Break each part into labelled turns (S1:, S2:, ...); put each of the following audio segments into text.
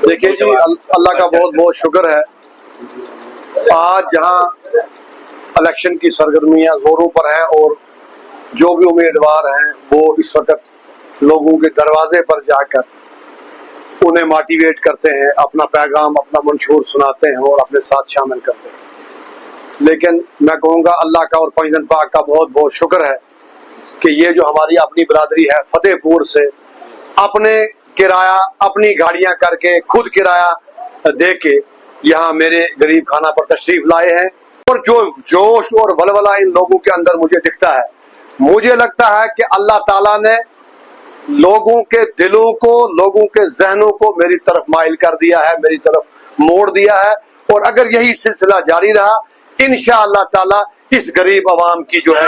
S1: دیکھیے جی، اللہ کا بہت بہت شکر ہے. آج جہاں الیکشن کی سرگرمیاں زوروں پر ہیں اور جو بھی امیدوار ہیں وہ اس وقت لوگوں کے دروازے پر جا کر انہیں موٹیویٹ کرتے ہیں، اپنا پیغام اپنا منشور سناتے ہیں اور اپنے ساتھ شامل کرتے ہیں. لیکن میں کہوں گا اللہ کا اور پنجتن پاک کا بہت بہت شکر ہے کہ یہ جو ہماری اپنی برادری ہے فتح پور سے اپنے کرایہ اپنی گاڑیاں کر کے خود کرایہ دے کے یہاں میرے غریب خانہ پر تشریف لائے ہیں. اور جو جوش اور ولولہ ان لوگوں کے اندر مجھے دکھتا ہے، مجھے لگتا ہے کہ اللہ تعالیٰ نے لوگوں کے دلوں کو، لوگوں کے ذہنوں کو میری طرف مائل کر دیا ہے، میری طرف موڑ دیا ہے. اور اگر یہی سلسلہ جاری رہا انشاءاللہ تعالیٰ اس غریب عوام کی جو ہے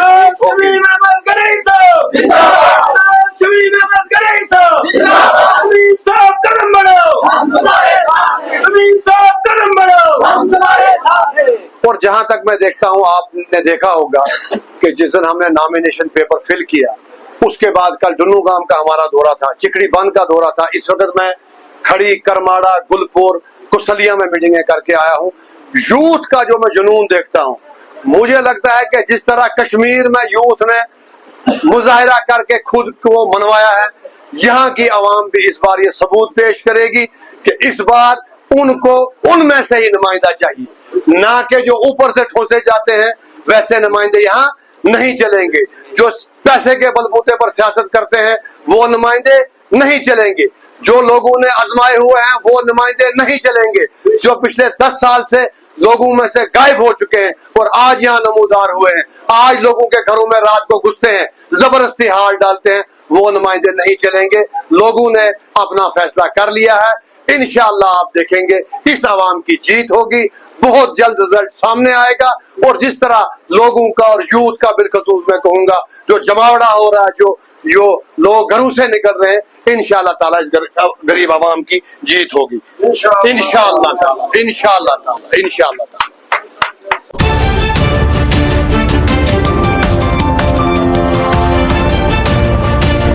S1: اور جہاں تک میں دیکھتا ہوں، آپ نے دیکھا ہوگا کہ جس دن ہم نے نامینیشن پیپر فل کیا اس کے بعد کل ڈنو گام کا ہمارا دورہ تھا، چکڑی بند کا دورہ تھا. اس وقت میں کھڑی، کرماڑا، گلپور، کسلیہ میں میٹنگیں کر کے آیا ہوں. یوتھ کا جو میں جنون دیکھتا ہوں، مجھے لگتا ہے کہ جس طرح کشمیر میں یوتھ نے مظاہرہ کر کے خود کو منوایا ہے، یہاں کی عوام بھی اس بار یہ ثبوت پیش کرے گی کہ اس بار ان کو ان میں سے ہی نمائندہ چاہیے، نہ کہ جو اوپر سے ٹھوسے جاتے ہیں ویسے نمائندے یہاں نہیں چلیں گے. جو پیسے کے بلبوتے پر سیاست کرتے ہیں وہ نمائندے نہیں چلیں گے. جو لوگوں نے آزمائے ہوئے ہیں وہ نمائندے نہیں چلیں گے. جو پچھلے 10 سال سے لوگوں میں سے غائب ہو چکے ہیں اور آج یہاں نمودار ہوئے ہیں، آج لوگوں کے گھروں میں رات کو گھستے ہیں، زبردستی ہار ڈالتے ہیں، وہ نمائندے نہیں چلیں گے. لوگوں نے اپنا فیصلہ کر لیا ہے. انشاءاللہ آپ دیکھیں گے اس عوام کی جیت ہوگی، بہت جلد رزلٹ سامنے آئے گا. اور جس طرح لوگوں کا اور یوتھ کا بالخصوص میں کہوں گا جو جماوڑا ہو رہا ہے، جو لوگ گھروں سے نکل رہے ہیں، انشاءاللہ تعالیٰ اس غریب عوام کی جیت ہوگی. انشاءاللہ تعالیٰ، انشاءاللہ تعالیٰ، انشاءاللہ تعالیٰ.